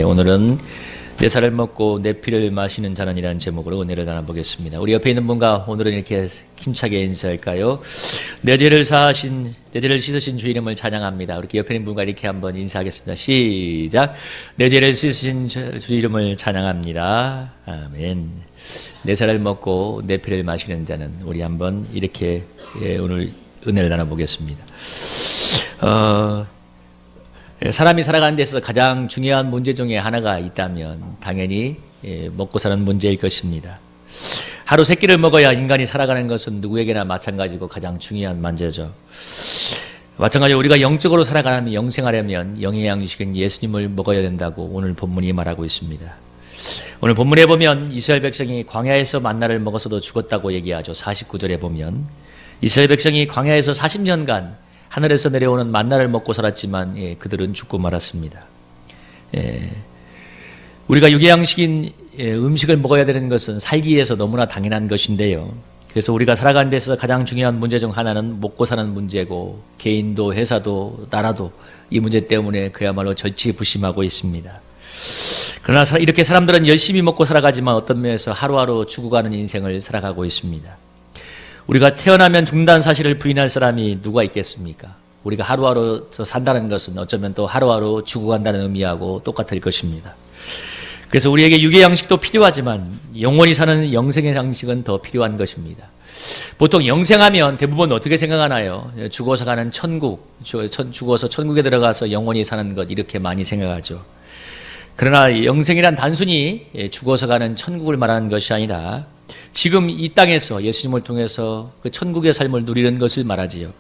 오늘은 내 살을 먹고 내 피를 마시는 자는이라는 제목으로 은혜를 나눠보겠습니다. 우리 옆에 있는 분과 오늘은 이렇게 힘차게 인사할까요? 내 죄를 씻으신 주 이름을 찬양합니다. 우리 옆에 있는 분과 이렇게 한번 인사하겠습니다. 시작. 내 죄를 씻으신 주 이름을 찬양합니다. 아멘. 내 살을 먹고 내 피를 마시는 자는, 우리 한번 이렇게 오늘 은혜를 나눠보겠습니다. 사람이 살아가는 데 있어서 가장 중요한 문제 중에 하나가 있다면 당연히 먹고 사는 문제일 것입니다. 하루 세 끼를 먹어야 인간이 살아가는 것은 누구에게나 마찬가지고 가장 중요한 문제죠. 마찬가지로 우리가 영적으로 살아가려면, 영생하려면 영의 양식인 예수님을 먹어야 된다고 오늘 본문이 말하고 있습니다. 오늘 본문에 보면 이스라엘 백성이 광야에서 만나를 먹어서도 죽었다고 얘기하죠. 49절에 보면 이스라엘 백성이 광야에서 40년간 하늘에서 내려오는 만나를 먹고 살았지만 그들은 죽고 말았습니다. 우리가 육의 양식인 음식을 먹어야 되는 것은 살기 위해서 너무나 당연한 것인데요. 그래서 우리가 살아가는 데서 가장 중요한 문제 중 하나는 먹고 사는 문제고, 개인도 회사도 나라도 이 문제 때문에 그야말로 절치부심하고 있습니다. 그러나 이렇게 사람들은 열심히 먹고 살아가지만 어떤 면에서 하루하루 죽어가는 인생을 살아가고 있습니다. 우리가 태어나면 죽는다는 사실을 부인할 사람이 누가 있겠습니까? 우리가 하루하루 산다는 것은 어쩌면 또 하루하루 죽어간다는 의미하고 똑같을 것입니다. 그래서 우리에게 육의 양식도 필요하지만 영원히 사는 영생의 양식은 더 필요한 것입니다. 보통 영생하면 대부분 어떻게 생각하나요? 죽어서 가는 천국, 죽어서 천국에 들어가서 영원히 사는 것, 이렇게 많이 생각하죠. 그러나 영생이란 단순히 죽어서 가는 천국을 말하는 것이 아니라 지금 이 땅에서 예수님을 통해서 그 천국의 삶을 누리는 것을 말하지요.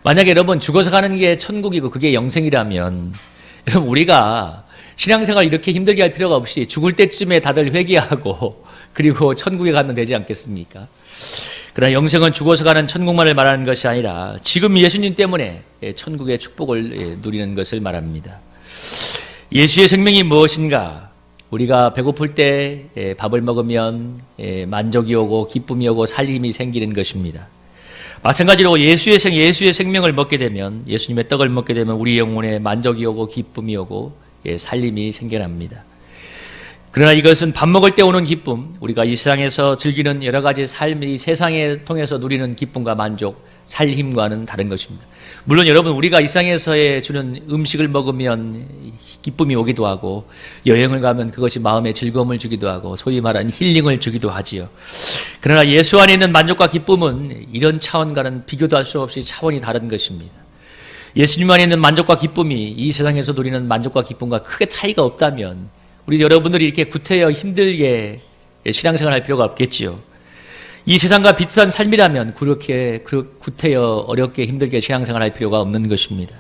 만약에 여러분 죽어서 가는 게 천국이고 그게 영생이라면, 여러분 우리가 신앙생활 이렇게 힘들게 할 필요가 없이 죽을 때쯤에 다들 회개하고 그리고 천국에 가면 되지 않겠습니까? 그러나 영생은 죽어서 가는 천국만을 말하는 것이 아니라 지금 예수님 때문에 천국의 축복을 누리는 것을 말합니다. 예수의 생명이 무엇인가? 우리가 배고플 때 밥을 먹으면 만족이 오고 기쁨이 오고 살림이 생기는 것입니다. 마찬가지로 예수의 생명을 먹게 되면, 예수님의 떡을 먹게 되면 우리 영혼에 만족이 오고 기쁨이 오고 살림이 생겨납니다. 그러나 이것은 밥 먹을 때 오는 기쁨, 우리가 이 세상에서 즐기는 여러 가지 삶이 세상에 통해서 누리는 기쁨과 만족, 살림과는 다른 것입니다. 물론 여러분, 우리가 이 세상에서의 주는 음식을 먹으면 기쁨이 오기도 하고, 여행을 가면 그것이 마음에 즐거움을 주기도 하고, 소위 말하는 힐링을 주기도 하지요. 그러나 예수 안에 있는 만족과 기쁨은 이런 차원과는 비교도 할 수 없이 차원이 다른 것입니다. 예수님 안에 있는 만족과 기쁨이 이 세상에서 누리는 만족과 기쁨과 크게 차이가 없다면 우리 여러분들이 이렇게 구태여 힘들게 신앙생활 할 필요가 없겠지요. 이 세상과 비슷한 삶이라면 그렇게 구태여 어렵게 힘들게 신앙생활 할 필요가 없는 것입니다.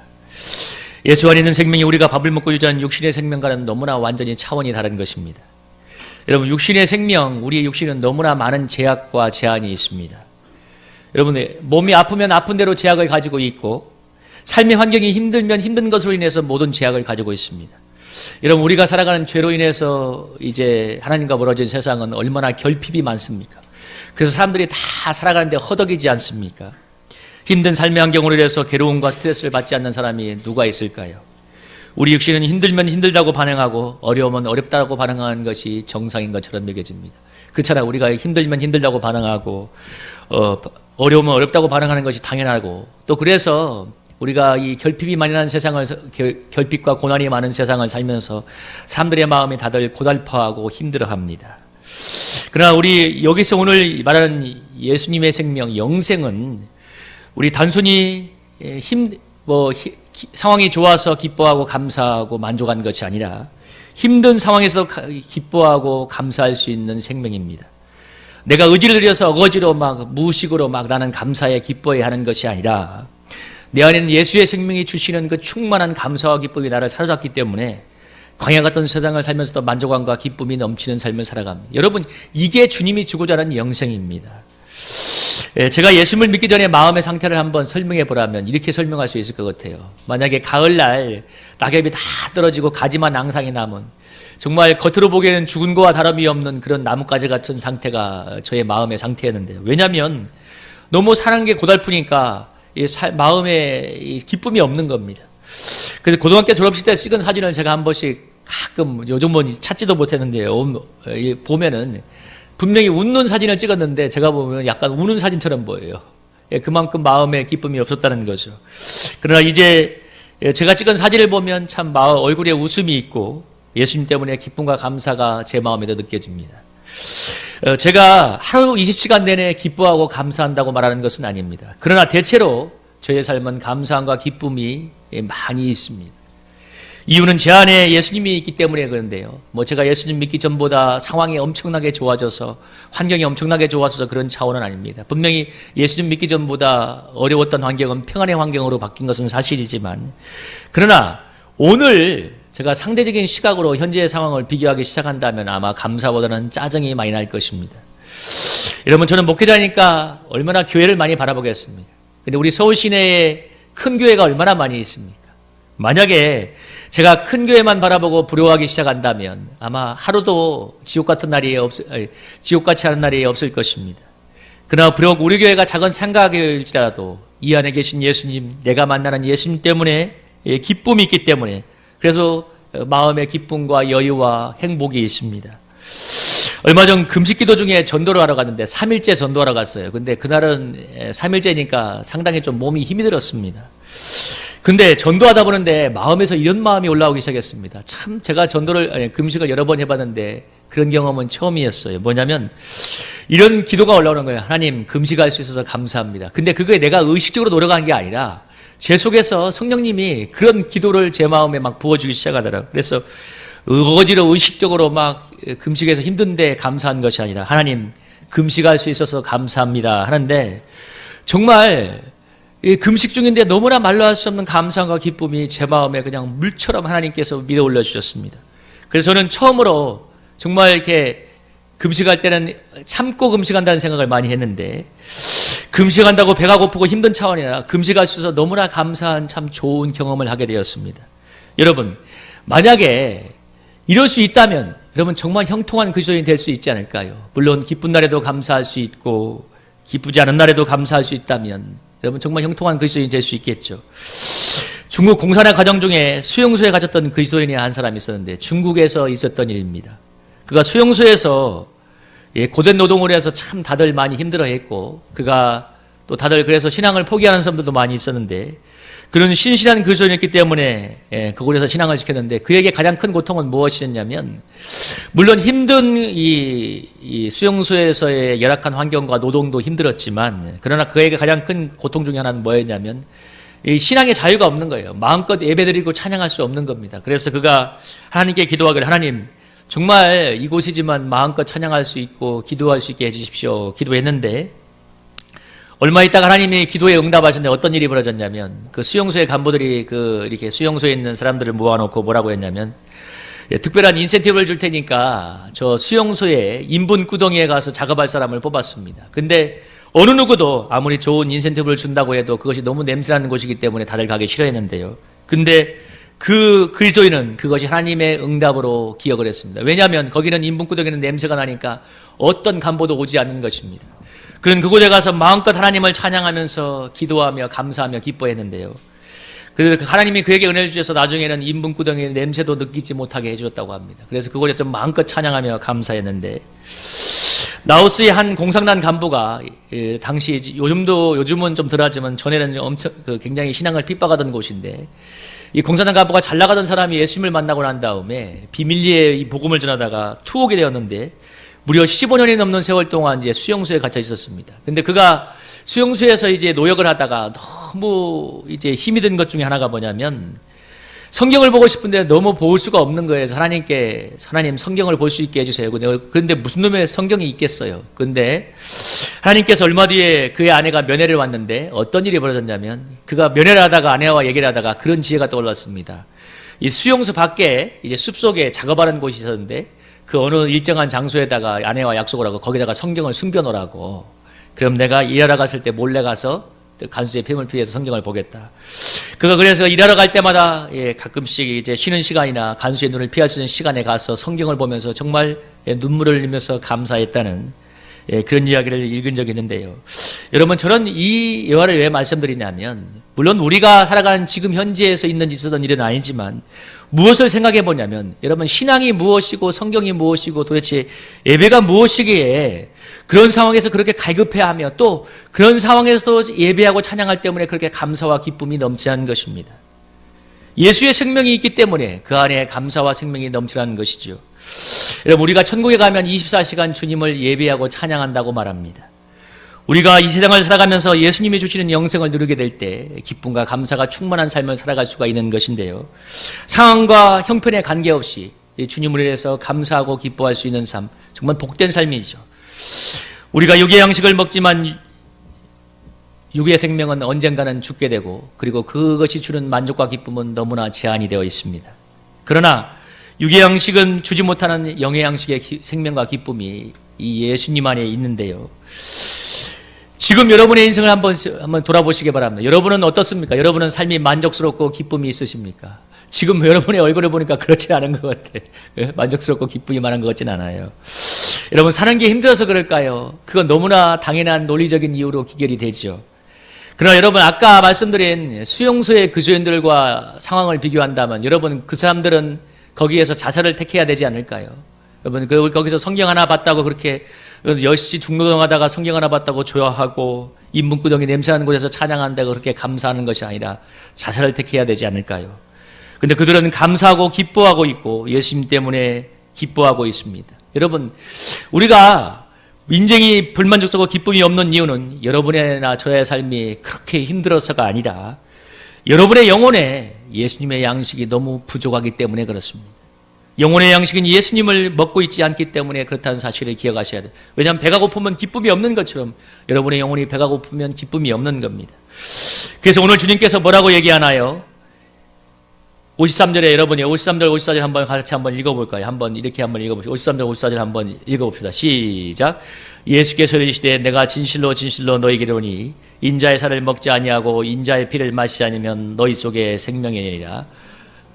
예수 안에 있는 생명이 우리가 밥을 먹고 유지하는 육신의 생명과는 너무나 완전히 차원이 다른 것입니다. 여러분, 육신의 생명, 우리의 육신은 너무나 많은 제약과 제한이 있습니다. 여러분, 몸이 아프면 아픈 대로 제약을 가지고 있고, 삶의 환경이 힘들면 힘든 것으로 인해서 모든 제약을 가지고 있습니다. 여러분, 우리가 살아가는 죄로 인해서 이제 하나님과 멀어진 세상은 얼마나 결핍이 많습니까? 그래서 사람들이 다 살아가는데 허덕이지 않습니까? 힘든 삶의 환경으로 인해서 괴로움과 스트레스를 받지 않는 사람이 누가 있을까요? 우리 육신은 힘들면 힘들다고 반응하고 어려우면 어렵다고 반응하는 것이 정상인 것처럼 여겨집니다. 그렇잖아요. 우리가 힘들면 힘들다고 반응하고 어려우면 어렵다고 반응하는 것이 당연하고, 또 그래서 우리가 이 결핍이 많은 세상을, 결핍과 고난이 많은 세상을 살면서 사람들의 마음이 다들 고달퍼하고 힘들어합니다. 그러나 우리 여기서 오늘 말하는 예수님의 생명, 영생은 우리 단순히 상황이 좋아서 기뻐하고 감사하고 만족한 것이 아니라 힘든 상황에서 기뻐하고 감사할 수 있는 생명입니다. 내가 의지를 들여서 어거지로 무식으로 나는 감사해 기뻐해 하는 것이 아니라 내 안에는 예수의 생명이 주시는 그 충만한 감사와 기쁨이 나를 사로잡기 때문에 광야 같은 세상을 살면서도 만족감과 기쁨이 넘치는 삶을 살아갑니다. 여러분, 이게 주님이 주고자 하는 영생입니다. 제가 예수님을 믿기 전에 마음의 상태를 한번 설명해 보라면 이렇게 설명할 수 있을 것 같아요. 만약에 가을날 낙엽이 다 떨어지고 가지만 앙상이 남은, 정말 겉으로 보기에는 죽은 거와 다름이 없는 그런 나뭇가지 같은 상태가 저의 마음의 상태였는데요. 왜냐하면 너무 사는 게 고달프니까 마음에 기쁨이 없는 겁니다. 그래서 고등학교 졸업식 때 찍은 사진을 제가 한 번씩 가끔 요즘은 찾지도 못했는데요. 보면은 분명히 웃는 사진을 찍었는데 제가 보면 약간 우는 사진처럼 보여요. 그만큼 마음에 기쁨이 없었다는 거죠. 그러나 이제 제가 찍은 사진을 보면 참 얼굴에 웃음이 있고 예수님 때문에 기쁨과 감사가 제 마음에도 느껴집니다. 제가 하루 20시간 내내 기뻐하고 감사한다고 말하는 것은 아닙니다. 그러나 대체로 저의 삶은 감사함과 기쁨이 많이 있습니다. 이유는 제 안에 예수님이 있기 때문에 그런데요. 제가 예수님 믿기 전보다 상황이 엄청나게 좋아져서 환경이 엄청나게 좋아져서 그런 차원은 아닙니다. 분명히 예수님 믿기 전보다 어려웠던 환경은 평안의 환경으로 바뀐 것은 사실이지만 그러나 오늘 제가 상대적인 시각으로 현재의 상황을 비교하기 시작한다면 아마 감사보다는 짜증이 많이 날 것입니다. 여러분 저는 목회자니까 얼마나 교회를 많이 바라보겠습니까? 근데 우리 서울 시내에 큰 교회가 얼마나 많이 있습니까? 만약에 제가 큰 교회만 바라보고 부러워하기 시작한다면 아마 하루도 지옥같이 하는 날이 없을 것입니다. 그러나 비록 우리 교회가 작은 상가교회일지라도 이 안에 계신 예수님, 내가 만나는 예수님 때문에 기쁨이 있기 때문에 그래서 마음의 기쁨과 여유와 행복이 있습니다. 얼마 전 금식기도 중에 전도를 하러 갔는데 3일째 전도하러 갔어요. 근데 그날은 3일째니까 상당히 좀 몸이 힘이 들었습니다. 근데 전도하다 보는데 마음에서 이런 마음이 올라오기 시작했습니다. 참 제가 금식을 여러 번 해봤는데 그런 경험은 처음이었어요. 뭐냐면 이런 기도가 올라오는 거예요. 하나님 금식할 수 있어서 감사합니다. 근데 그거에 내가 의식적으로 노력한 게 아니라 제 속에서 성령님이 그런 기도를 제 마음에 막 부어주기 시작하더라고요. 그래서 어거지로 의식적으로 막 금식해서 힘든데 감사한 것이 아니라 하나님 금식할 수 있어서 감사합니다 하는데 정말 금식 중인데 너무나 말로 할 수 없는 감사함과 기쁨이 제 마음에 그냥 물처럼 하나님께서 밀어 올려 주셨습니다. 그래서 저는 처음으로 정말 이렇게 금식할 때는 참고 금식한다는 생각을 많이 했는데 금식한다고 배가 고프고 힘든 차원이 아니라 금식할 수 있어서 너무나 감사한 참 좋은 경험을 하게 되었습니다. 여러분 만약에 이럴 수 있다면 여러분 정말 형통한 그리스도인이 될 수 있지 않을까요? 물론 기쁜 날에도 감사할 수 있고 기쁘지 않은 날에도 감사할 수 있다면 여러분 정말 형통한 그리스도인이 될 수 있겠죠. 중국 공산화 과정 중에 수용소에 갇혔던 그리스도인이 한 사람이 있었는데 중국에서 있었던 일입니다. 그가 수용소에서 고된 노동을 해서 참 다들 많이 힘들어했고 그가 또 다들 그래서 신앙을 포기하는 사람들도 많이 있었는데 그런 신실한 그리스도인이었기 때문에 그곳에서 신앙을 지켰는데 그에게 가장 큰 고통은 무엇이었냐면 물론 힘든 이 수용소에서의 열악한 환경과 노동도 힘들었지만 그러나 그에게 가장 큰 고통 중에 하나는 뭐였냐면 이 신앙의 자유가 없는 거예요. 마음껏 예배드리고 찬양할 수 없는 겁니다. 그래서 그가 하나님께 기도하기를 하나님 정말 이곳이지만 마음껏 찬양할 수 있고 기도할 수 있게 해주십시오. 기도했는데 얼마 있다가 하나님이 기도에 응답하셨는데 어떤 일이 벌어졌냐면 그 수용소의 간부들이 이렇게 수용소에 있는 사람들을 모아놓고 뭐라고 했냐면 특별한 인센티브를 줄 테니까 저 수용소에 인분구덩이에 가서 작업할 사람을 뽑았습니다. 근데 어느 누구도 아무리 좋은 인센티브를 준다고 해도 그것이 너무 냄새나는 곳이기 때문에 다들 가기 싫어했는데요. 근데 그 그리스도인은 그것이 하나님의 응답으로 기억을 했습니다. 왜냐하면 거기는 인분구덩이는 냄새가 나니까 어떤 간보도 오지 않는 것입니다. 그는 그곳에 가서 마음껏 하나님을 찬양하면서 기도하며 감사하며 기뻐했는데요. 그래서 하나님이 그에게 은혜를 주셔서 나중에는 인분구덩이의 냄새도 느끼지 못하게 해주셨다고 합니다. 그래서 그곳에서 마음껏 찬양하며 감사했는데 라오스의 한 공산당 간부가 당시 요즘은 좀 덜하지만 전에는 엄청 굉장히 신앙을 핍박하던 곳인데 이 공산당 간부가 잘 나가던 사람이 예수님을 만나고 난 다음에 비밀리에 이 복음을 전하다가 투옥이 되었는데 무려 15년이 넘는 세월 동안 이제 수용소에 갇혀 있었습니다. 근데 그가 수용소에서 이제 노역을 하다가 너무 이제 힘이 든 것 중에 하나가 뭐냐면 성경을 보고 싶은데 너무 볼 수가 없는 거예요. 그래서 하나님께 하나님 성경을 볼 수 있게 해주세요. 그런데 무슨 놈의 성경이 있겠어요. 근데 하나님께서 얼마 뒤에 그의 아내가 면회를 왔는데 어떤 일이 벌어졌냐면 그가 면회를 하다가 아내와 얘기를 하다가 그런 지혜가 떠올랐습니다. 이 수용소 밖에 이제 숲속에 작업하는 곳이 있었는데 그 어느 일정한 장소에다가 아내와 약속을 하고 거기다가 성경을 숨겨놓으라고. 그럼 내가 일하러 갔을 때 몰래 가서 간수의 폐을 피해서 성경을 보겠다. 그가 그래서 일하러 갈 때마다 가끔씩 이제 쉬는 시간이나 간수의 눈을 피할 수 있는 시간에 가서 성경을 보면서 정말 눈물을 흘리면서 감사했다는 그런 이야기를 읽은 적이 있는데요. 여러분 저는 이 예화를 왜 말씀드리냐면 물론 우리가 살아가는 지금 현재에서 있는 있었던 일은 아니지만 무엇을 생각해 보냐면, 여러분, 신앙이 무엇이고 성경이 무엇이고 도대체 예배가 무엇이기에 그런 상황에서 그렇게 갈급해하며 또 그런 상황에서도 예배하고 찬양할 때문에 그렇게 감사와 기쁨이 넘치는 것입니다. 예수의 생명이 있기 때문에 그 안에 감사와 생명이 넘치는 것이죠. 여러분, 우리가 천국에 가면 24시간 주님을 예배하고 찬양한다고 말합니다. 우리가 이 세상을 살아가면서 예수님이 주시는 영생을 누리게 될 때 기쁨과 감사가 충만한 삶을 살아갈 수가 있는 것인데요. 상황과 형편에 관계없이 주님을 위해서 감사하고 기뻐할 수 있는 삶, 정말 복된 삶이죠. 우리가 육의 양식을 먹지만 육의 생명은 언젠가는 죽게 되고, 그리고 그것이 주는 만족과 기쁨은 너무나 제한이 되어 있습니다. 그러나 육의 양식은 주지 못하는 영의 양식의 생명과 기쁨이 이 예수님 안에 있는데요. 지금 여러분의 인생을 한번 돌아보시기 바랍니다. 여러분은 어떻습니까? 여러분은 삶이 만족스럽고 기쁨이 있으십니까? 지금 여러분의 얼굴을 보니까 그렇지 않은 것 같아. 만족스럽고 기쁨이 많은 것 같진 않아요. 여러분, 사는 게 힘들어서 그럴까요? 그건 너무나 당연한 논리적인 이유로 기결이 되죠. 그러나 여러분, 아까 말씀드린 수용소의 그주인들과 상황을 비교한다면 여러분, 그 사람들은 거기에서 자살을 택해야 되지 않을까요? 여러분, 거기서 성경 하나 봤다고 그렇게 열심히 중노동하다가 성경 하나 봤다고 좋아하고 인문구덩이 냄새나는 곳에서 찬양한다고 그렇게 감사하는 것이 아니라 자살을 택해야 되지 않을까요? 근데 그들은 감사하고 기뻐하고 있고 예수님 때문에 기뻐하고 있습니다. 여러분, 우리가 인생이 불만족스럽고 기쁨이 없는 이유는 여러분이나 저의 삶이 그렇게 힘들어서가 아니라 여러분의 영혼에 예수님의 양식이 너무 부족하기 때문에 그렇습니다. 영혼의 양식은 예수님을 먹고 있지 않기 때문에 그렇다는 사실을 기억하셔야 돼요. 왜냐하면 배가 고프면 기쁨이 없는 것처럼 여러분의 영혼이 배가 고프면 기쁨이 없는 겁니다. 그래서 오늘 주님께서 뭐라고 얘기하나요? 53절에 여러분이 53절, 54절 한번 같이 한번 읽어볼까요? 한번 이렇게 한번 읽어봅시다. 53절, 54절 한번 읽어봅시다. 시작. 예수께서 이르시되 내가 진실로 진실로 너희에게 이르노니 인자의 살을 먹지 아니하고 인자의 피를 마시지 않으면 너희 속에 생명이 아니라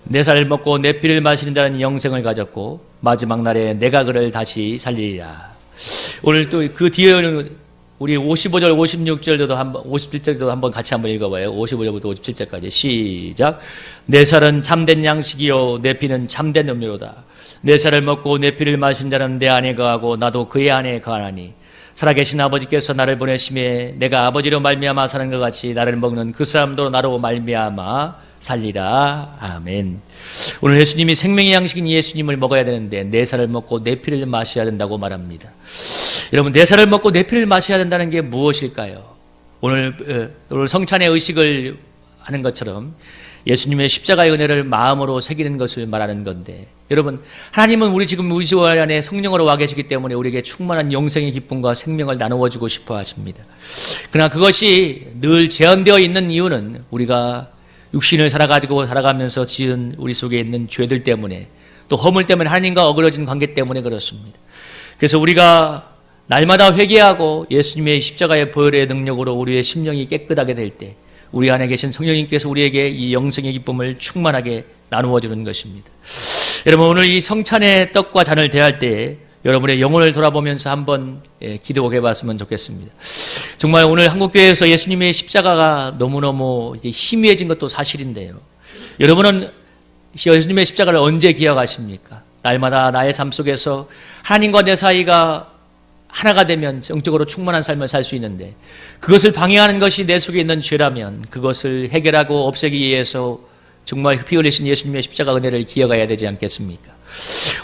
내 살을 먹고 내 피를 마시는 자는 영생을 가졌고 마지막 날에 내가 그를 다시 살리리라. 오늘 또 그 뒤에는 우리 55절, 56절도 한번, 57절도 한번 같이 한번 읽어봐요. 55절부터 57절까지 시작. 내 살은 참된 양식이요 내 피는 참된 음료로다. 내 살을 먹고 내 피를 마신 자는 내 안에 거하고 나도 그의 안에 거하나니 살아계신 아버지께서 나를 보내심에 내가 아버지로 말미암아 사는 것 같이 나를 먹는 그 사람도 나로 말미암아 살리라. 아멘. 오늘 예수님이 생명의 양식인 예수님을 먹어야 되는데 내 살을 먹고 내 피를 마셔야 된다고 말합니다. 여러분, 내 살을 먹고 내 피를 마셔야 된다는 게 무엇일까요? 오늘 성찬의 의식을 하는 것처럼 예수님의 십자가의 은혜를 마음으로 새기는 것을 말하는 건데, 여러분, 하나님은 우리 지금 우리 안에 성령으로 와 계시기 때문에 우리에게 충만한 영생의 기쁨과 생명을 나누어 주고 싶어 하십니다. 그러나 그것이 늘 제한되어 있는 이유는 우리가 육신을 살아가면서 지은 우리 속에 있는 죄들 때문에, 또 허물 때문에, 하나님과 어그러진 관계 때문에 그렇습니다. 그래서 우리가 날마다 회개하고 예수님의 십자가의 보혈의 능력으로 우리의 심령이 깨끗하게 될 때 우리 안에 계신 성령님께서 우리에게 이 영생의 기쁨을 충만하게 나누어 주는 것입니다. 여러분, 오늘 이 성찬의 떡과 잔을 대할 때 여러분의 영혼을 돌아보면서 한번 기도해 봤으면 좋겠습니다. 정말 오늘 한국교회에서 예수님의 십자가가 너무너무 희미해진 것도 사실인데요. 여러분은 예수님의 십자가를 언제 기억하십니까? 날마다 나의 삶 속에서 하나님과 내 사이가 하나가 되면 영적으로 충만한 삶을 살 수 있는데, 그것을 방해하는 것이 내 속에 있는 죄라면 그것을 해결하고 없애기 위해서 정말 피 흘리신 예수님의 십자가 은혜를 기억해야 되지 않겠습니까?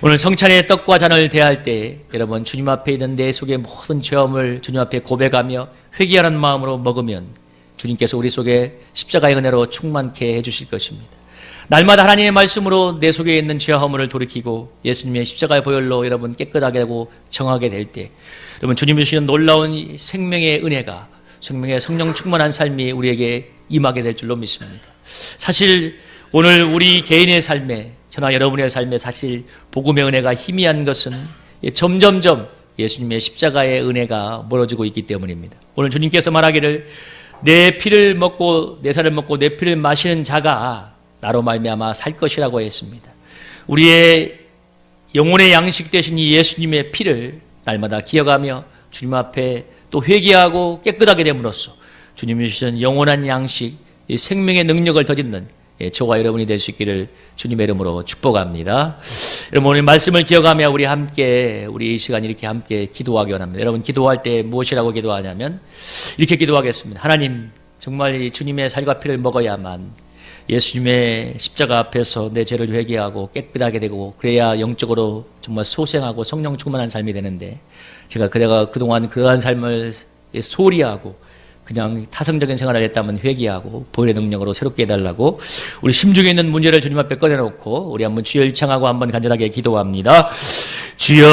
오늘 성찬의 떡과 잔을 대할 때 여러분, 주님 앞에 있는 내 속의 모든 죄함을 주님 앞에 고백하며 회개하는 마음으로 먹으면 주님께서 우리 속에 십자가의 은혜로 충만케 해주실 것입니다. 날마다 하나님의 말씀으로 내 속에 있는 죄와 허물을 돌이키고 예수님의 십자가의 보혈로 여러분 깨끗하게 하고 정하게 될 때 여러분, 주님이 주시는 놀라운 생명의 은혜가, 생명의 성령 충만한 삶이 우리에게 임하게 될 줄로 믿습니다. 사실 오늘 우리 개인의 삶에, 저나 여러분의 삶에 사실 복음의 은혜가 희미한 것은 점점점 예수님의 십자가의 은혜가 멀어지고 있기 때문입니다. 오늘 주님께서 말하기를 내 피를 먹고 내 살을 먹고 내 피를 마시는 자가 나로 말미암아 살 것이라고 했습니다. 우리의 영혼의 양식 되신 이 예수님의 피를 날마다 기억하며 주님 앞에 또 회개하고 깨끗하게 됨으로써 주님이 주신 영원한 양식, 이 생명의 능력을 덧입는 저와 여러분이 될 수 있기를 주님의 이름으로 축복합니다. 여러분 오늘 말씀을 기억하며 우리 함께 우리 이 시간 이렇게 함께 기도하기 원합니다. 여러분 기도할 때 무엇이라고 기도하냐면 이렇게 기도하겠습니다. 하나님 정말 이 주님의 살과 피를 먹어야만 예수님의 십자가 앞에서 내 죄를 회개하고 깨끗하게 되고 그래야 영적으로 정말 소생하고 성령 충만한 삶이 되는데 제가 그동안 그러한 삶을 소홀히 하고 그냥 타성적인 생활을 했다면 회개하고 보혈의 능력으로 새롭게 해달라고 우리 심중에 있는 문제를 주님 앞에 꺼내놓고 우리 한번 주여 일창하고 한번 간절하게 기도합니다. 주여